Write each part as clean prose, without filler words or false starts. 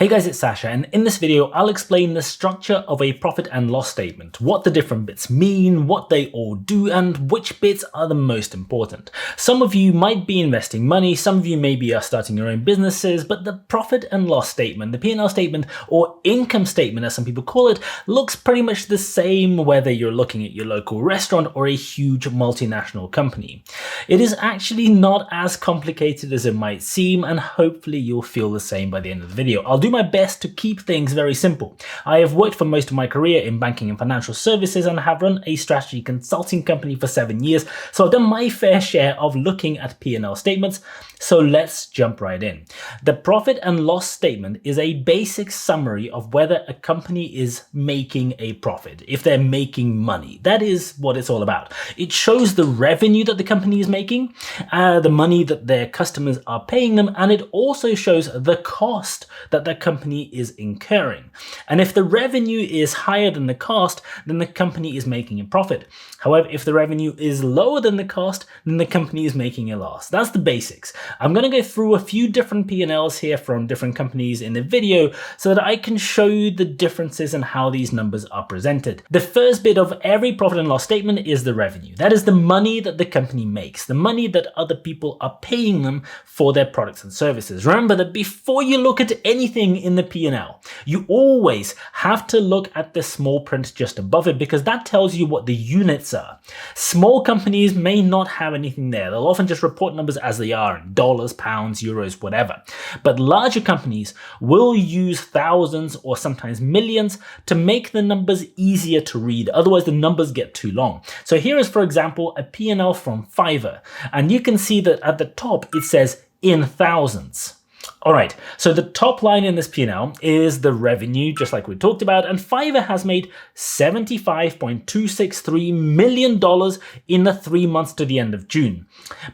Hey guys, it's Sasha, and in this video I'll explain the structure of a profit and loss statement, what the different bits mean, what they all do, and which bits are the most important. Some of you might be investing money, some of you maybe are starting your own businesses, but the profit and loss statement, the P&L statement, or income statement as some people call it, looks pretty much the same whether you're looking at your local restaurant or a huge multinational company. It is actually not as complicated as it might seem, and hopefully you'll feel the same by the end of the video. I'll do my best to keep things very simple. I have worked for most of my career in banking and financial services and have run a strategy consulting company for 7 years, so I've done my fair share of looking at P&L statements, so let's jump right in. The profit and loss statement is a basic summary of whether a company is making a profit, if they're making money. That is what it's all about. It shows the revenue that the company is making, the money that their customers are paying them, and it also shows the cost that the company is incurring. And if the revenue is higher than the cost, then the company is making a profit. However, if the revenue is lower than the cost, then the company is making a loss. That's the basics. I'm going to go through a few different P&Ls here from different companies in the video so that I can show you the differences in how these numbers are presented. The first bit of every profit and loss statement is the revenue. That is the money that the company makes, the money that other people are paying them for their products and services. Remember that before you look at anything in the P&L, you always have to look at the small print just above it, because that tells you what the units are. Small companies may not have anything there. They'll often just report numbers as they are in dollars, pounds, euros, whatever. But larger companies will use thousands or sometimes millions to make the numbers easier to read. Otherwise, the numbers get too long. So here is, for example, a P&L from Fiverr, and you can see that at the top it says in thousands. All right, so the top line in this P&L is the revenue, just like we talked about, and Fiverr has made $75.263 million in the 3 months to the end of June.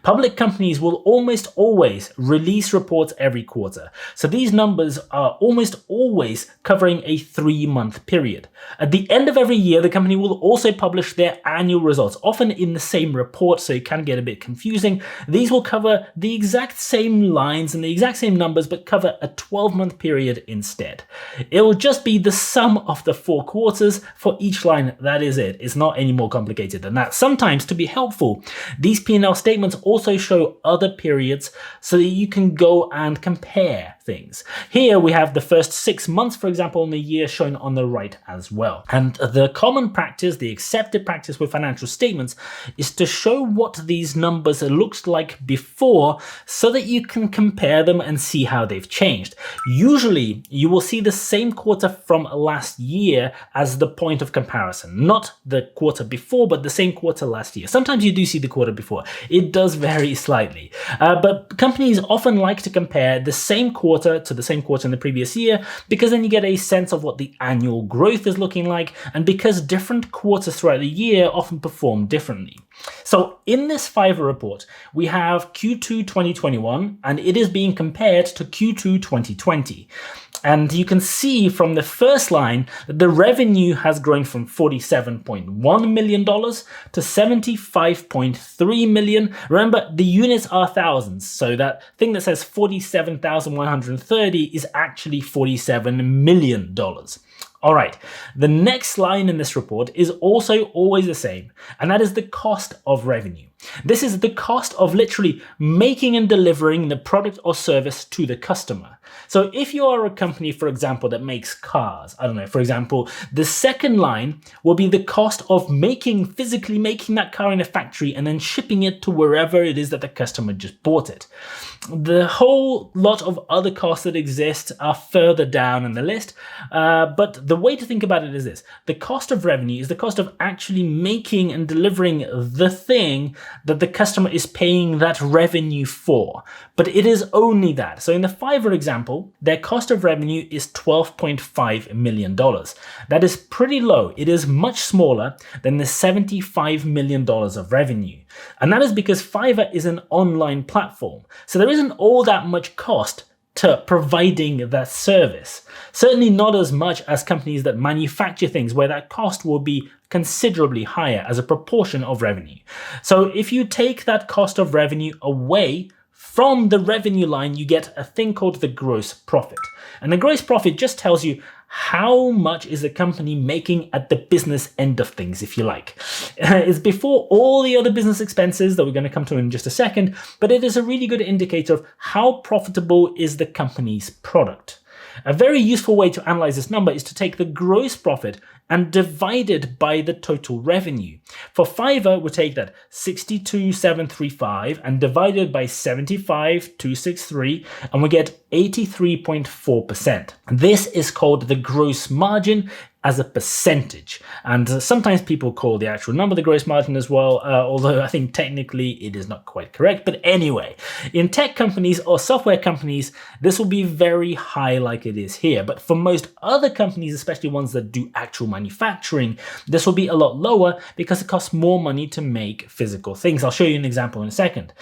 Public companies will almost always release reports every quarter, so these numbers are almost always covering a 3-month period. At the end of every year, the company will also publish their annual results, often in the same report, so it can get a bit confusing. These will cover the exact same lines and the exact same numbers, but cover a 12-month period instead. It will just be the sum of the 4 quarters for each line. That is it. It's not any more complicated than that. Sometimes, to be helpful, these P&L statements also show other periods so that you can go and compare things. Here we have the first 6 months, for example, in the year shown on the right as well. And the common practice, the accepted practice with financial statements, is to show what these numbers looked like before so that you can compare them and see how they've changed. Usually you will see the same quarter from last year as the point of comparison, not the quarter before, but the same quarter last year. Sometimes you do see the quarter before. It does vary slightly, but companies often like to compare the same quarter to the same quarter in the previous year, because then you get a sense of what the annual growth is looking like, and because different quarters throughout the year often perform differently. So in this Fiverr report, we have Q2 2021, and it is being compared to Q2 2020. And you can see from the first line that the revenue has grown from $47.1 million to $75.3 million. Remember, the units are thousands, so that thing that says 47,130 is actually $47 million. All right, the next line in this report is also always the same, and that is the cost of revenue. This is the cost of literally making and delivering the product or service to the customer. So if you are a company, for example, that makes cars, I don't know, for example, the second line will be the cost of physically making that car in a factory and then shipping it to wherever it is that the customer just bought it. The whole lot of other costs that exist are further down in the list, but the way to think about it is this. The cost of revenue is the cost of actually making and delivering the thing that the customer is paying that revenue for, but it is only that. So in the Fiverr example, their cost of revenue is $12.5 million. That is pretty low. It is much smaller than the $75 million of revenue. And that is because Fiverr is an online platform, so there isn't all that much cost to providing that service. Certainly not as much as companies that manufacture things, where that cost will be considerably higher as a proportion of revenue. So if you take that cost of revenue away from the revenue line, you get a thing called the gross profit. And the gross profit just tells you how much is the company making at the business end of things, if you like. It's before all the other business expenses that we're going to come to in just a second, but it is a really good indicator of how profitable is the company's product. A very useful way to analyze this number is to take the gross profit and divide it by the total revenue. For Fiverr, we take that 62,735 and divide it by 75,263, and we get 83.4%. This is called the gross margin as a percentage. And sometimes people call the actual number the gross margin as well, although I think technically it is not quite correct. But anyway, in tech companies or software companies, this will be very high like it is here. But for most other companies, especially ones that do actual manufacturing, this will be a lot lower because it costs more money to make physical things. I'll show you an example in a second.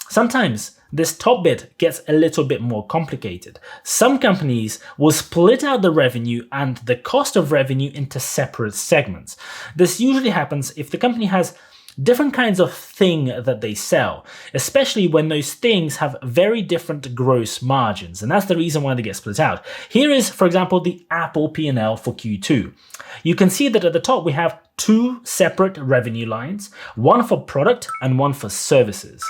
Sometimes this top bit gets a little bit more complicated. Some companies will split out the revenue and the cost of revenue into separate segments. This usually happens if the company has different kinds of thing that they sell, especially when those things have very different gross margins, and that's the reason why they get split out. Here is, for example, the Apple P&L for Q2. You can see that at the top we have two separate revenue lines, one for product and one for services.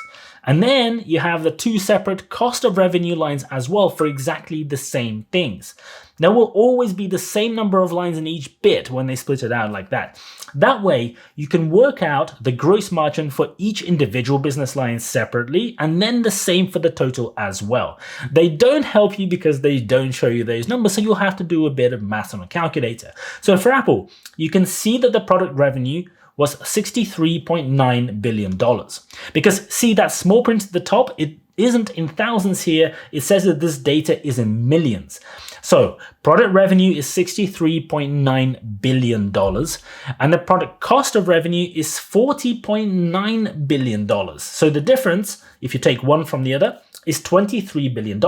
And then you have the two separate cost of revenue lines as well for exactly the same things. There will always be the same number of lines in each bit when they split it out like that. That way, you can work out the gross margin for each individual business line separately, and then the same for the total as well. They don't help you because they don't show you those numbers, so you'll have to do a bit of math on a calculator. So for Apple, you can see that the product revenue was $63.9 billion. Because see that small print at the top, it isn't in thousands here, it says that this data is in millions. So product revenue is $63.9 billion, and the product cost of revenue is $40.9 billion. So the difference, if you take one from the other, is $23 billion,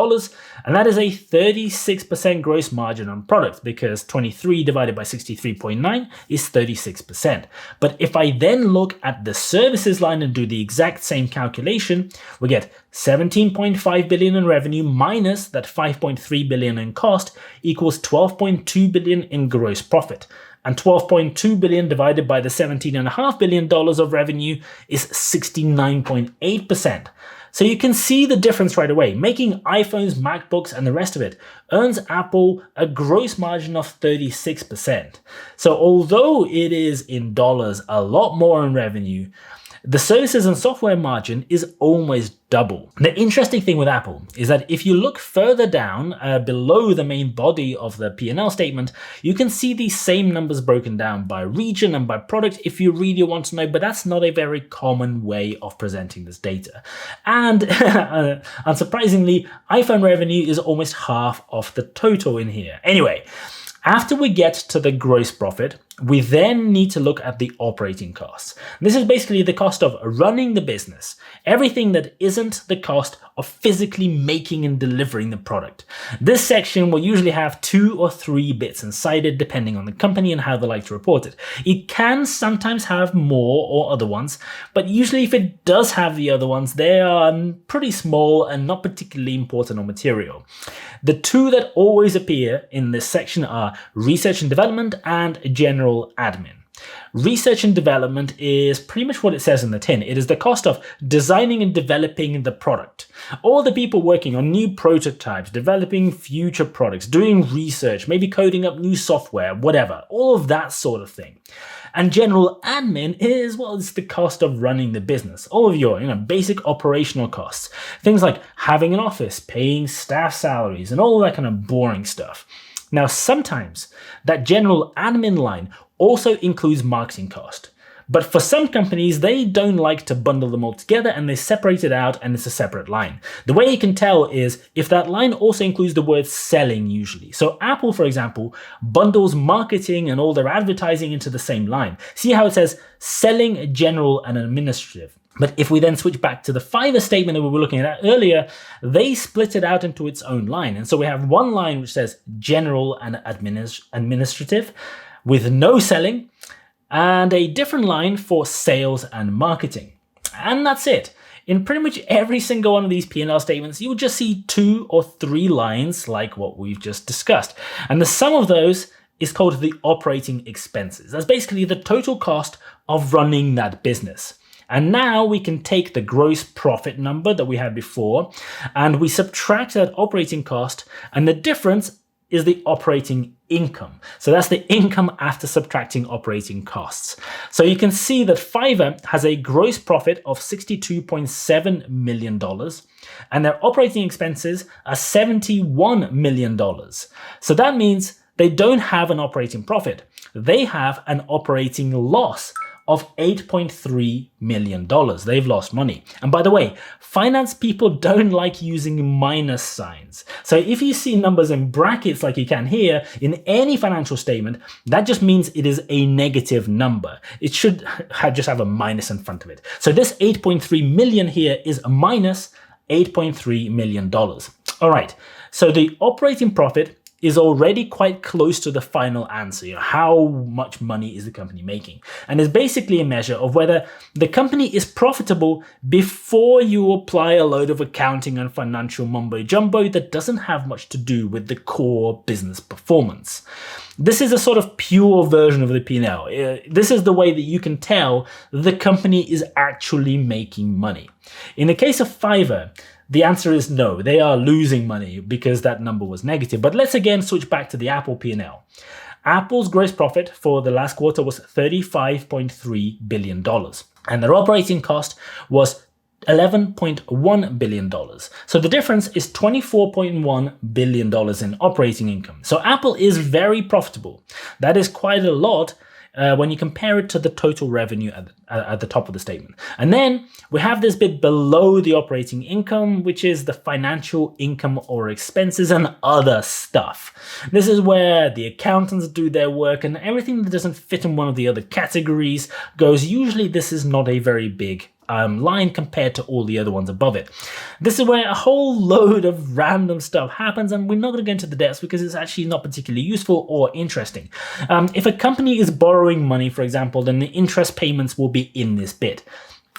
and that is a 36% gross margin on product because 23 divided by 63.9 is 36%. But if I then look at the services line and do the exact same calculation, we get 17.5 billion in revenue minus that 5.3 billion in cost equals 12.2 billion in gross profit. And 12.2 billion divided by the $17.5 billion of revenue is 69.8%. So you can see the difference right away. Making iPhones, MacBooks, and the rest of it earns Apple a gross margin of 36%. So although it is in dollars a lot more in revenue, the services and software margin is almost double. The interesting thing with Apple is that if you look further down below the main body of the P&L statement, you can see these same numbers broken down by region and by product if you really want to know, but that's not a very common way of presenting this data. And unsurprisingly, iPhone revenue is almost half of the total in here. Anyway, after we get to the gross profit, we then need to look at the operating costs. This is basically the cost of running the business, everything that isn't the cost of physically making and delivering the product. This section will usually have 2 or 3 bits inside it, depending on the company and how they like to report it. It can sometimes have more or other ones, but usually if it does have the other ones, they are pretty small and not particularly important or material. The 2 that always appear in this section are research and development and general admin. Research and development is pretty much what it says in the tin. It is the cost of designing and developing the product. All the people working on new prototypes, developing future products, doing research, maybe coding up new software, whatever, all of that sort of thing. And general admin is, well, it's the cost of running the business. All of your, basic operational costs. Things like having an office, paying staff salaries, and all that kind of boring stuff. Now, sometimes that general admin line also includes marketing cost. But for some companies, they don't like to bundle them all together and they separate it out and it's a separate line. The way you can tell is if that line also includes the word selling usually. So Apple, for example, bundles marketing and all their advertising into the same line. See how it says selling, general, and administrative. But if we then switch back to the Fiverr statement that we were looking at earlier, they split it out into its own line. And so we have one line which says general and administrative with no selling, and a different line for sales and marketing. And that's it. in pretty much every single one of these P&L statements, you will just see 2 or 3 lines like what we've just discussed. And the sum of those is called the operating expenses. That's basically the total cost of running that business. And now we can take the gross profit number that we had before and we subtract that operating cost, and the difference is the operating income. So that's the income after subtracting operating costs. So you can see that Fiverr has a gross profit of $62.7 million and their operating expenses are $71 million. So that means they don't have an operating profit. They have an operating loss of $8.3 million. They've lost money. And by the way, finance people don't like using minus signs. So if you see numbers in brackets like you can here in any financial statement, that just means it is a negative number. It should just have a minus in front of it. So this 8.3 million here is a minus $8.3 million. All right, so the operating profit is already quite close to the final answer. You know, how much money is the company making? And it's basically a measure of whether the company is profitable before you apply a load of accounting and financial mumbo jumbo that doesn't have much to do with the core business performance. This is a sort of pure version of the P&L. This is the way that you can tell the company is actually making money. In the case of Fiverr, the answer is no, they are losing money because that number was negative. But let's again switch back to the Apple P&L. Apple's gross profit for the last quarter was $35.3 billion, and their operating cost was $11.1 billion. So the difference is $24.1 billion in operating income. So Apple is very profitable. That is quite a lot when you compare it to the total revenue at the top of the statement. And then we have this bit below the operating income, which is the financial income or expenses and other stuff. This is where the accountants do their work, and everything that doesn't fit in one of the other categories goes. Usually this is not a very big line compared to all the other ones above it. This is where a whole load of random stuff happens, and we're not going to go into the depths because it's actually not particularly useful or interesting. If a company is borrowing money, for example, then the interest payments will be in this bit.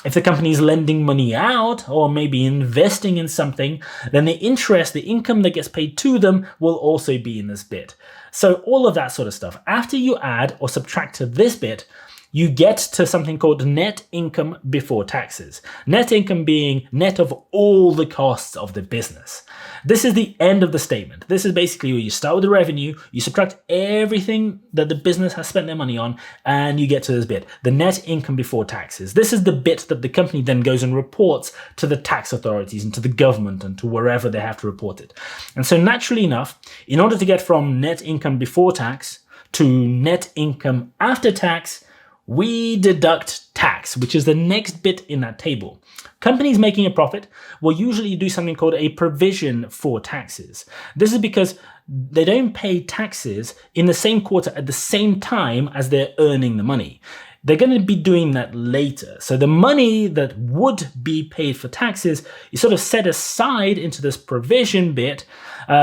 If the company is lending money out or maybe investing in something, then the interest, the income that gets paid to them will also be in this bit. So all of that sort of stuff. After you add or subtract to this bit, you get to something called net income before taxes. Net income being net of all the costs of the business. This is the end of the statement. This is basically where you start with the revenue, you subtract everything that the business has spent their money on, and you get to this bit, the net income before taxes. This is the bit that the company then goes and reports to the tax authorities and to the government and to wherever they have to report it. And so naturally enough, in order to get from net income before tax to net income after tax, we deduct tax, which is the next bit in that table. Companies making a profit will usually do something called a provision for taxes. This is because they don't pay taxes in the same quarter at the same time as they're earning the money. They're going to be doing that later. So the money that would be paid for taxes is sort of set aside into this provision bit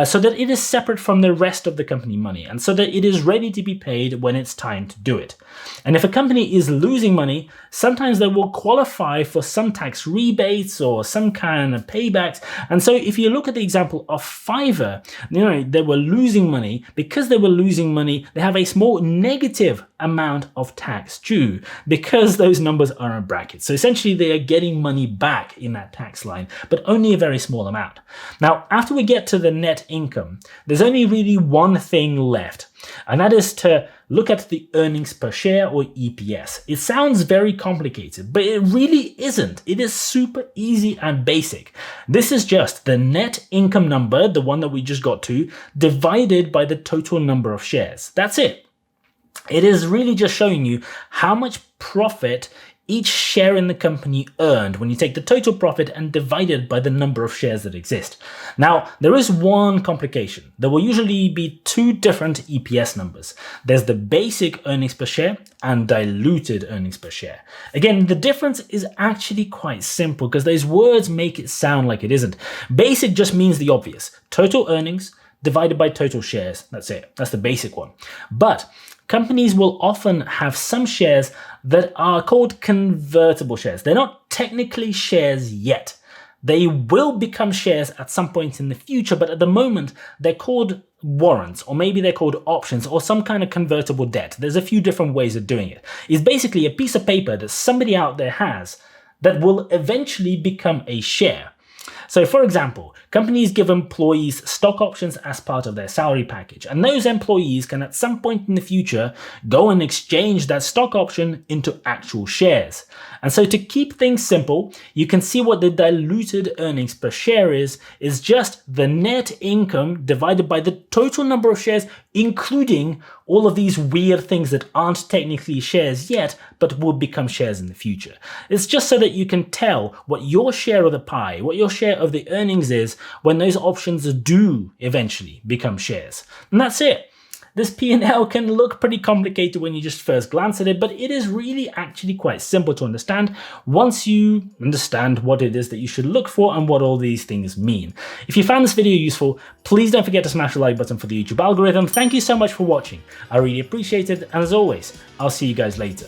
so that it is separate from the rest of the company money and so that it is ready to be paid when it's time to do it. And if a company is losing money, sometimes they will qualify for some tax rebates or some kind of paybacks. And so if you look at the example of Fiverr, they were losing money. Because they were losing money, they have a small negative amount of tax due because those numbers are in brackets. So essentially they are getting money back in that tax line, but only a very small amount. Now, after we get to the net income, there's only really one thing left, and that is to look at the earnings per share or EPS. It sounds very complicated, but it really isn't. It is super easy and basic. This is just the net income number, the one that we just got to, divided by the total number of shares. That's it. It is really just showing you how much profit each share in the company earned when you take the total profit and divide it by the number of shares that exist. Now, there is one complication. There will usually be two different EPS numbers. There's the basic earnings per share and diluted earnings per share. Again, the difference is actually quite simple because those words make it sound like it isn't. Basic just means the obvious. Total earnings divided by total shares. That's it. That's the basic one. But companies will often have some shares that are called convertible shares. They're not technically shares yet. They will become shares at some point in the future, but at the moment they're called warrants, or maybe they're called options, or some kind of convertible debt. There's a few different ways of doing it. It's basically a piece of paper that somebody out there has that will eventually become a share. So for example, companies give employees stock options as part of their salary package, and those employees can at some point in the future go and exchange that stock option into actual shares. And so to keep things simple, you can see what the diluted earnings per share is just the net income divided by the total number of shares, including all of these weird things that aren't technically shares yet, but will become shares in the future. It's just so that you can tell what your share of the pie, what your share of the earnings is when those options do eventually become shares. And that's it. This P&L can look pretty complicated when you just first glance at it, but it is really actually quite simple to understand once you understand what it is that you should look for and what all these things mean. If you found this video useful, please don't forget to smash the like button for the YouTube algorithm. Thank you so much for watching. I really appreciate it, and as always, I'll see you guys later.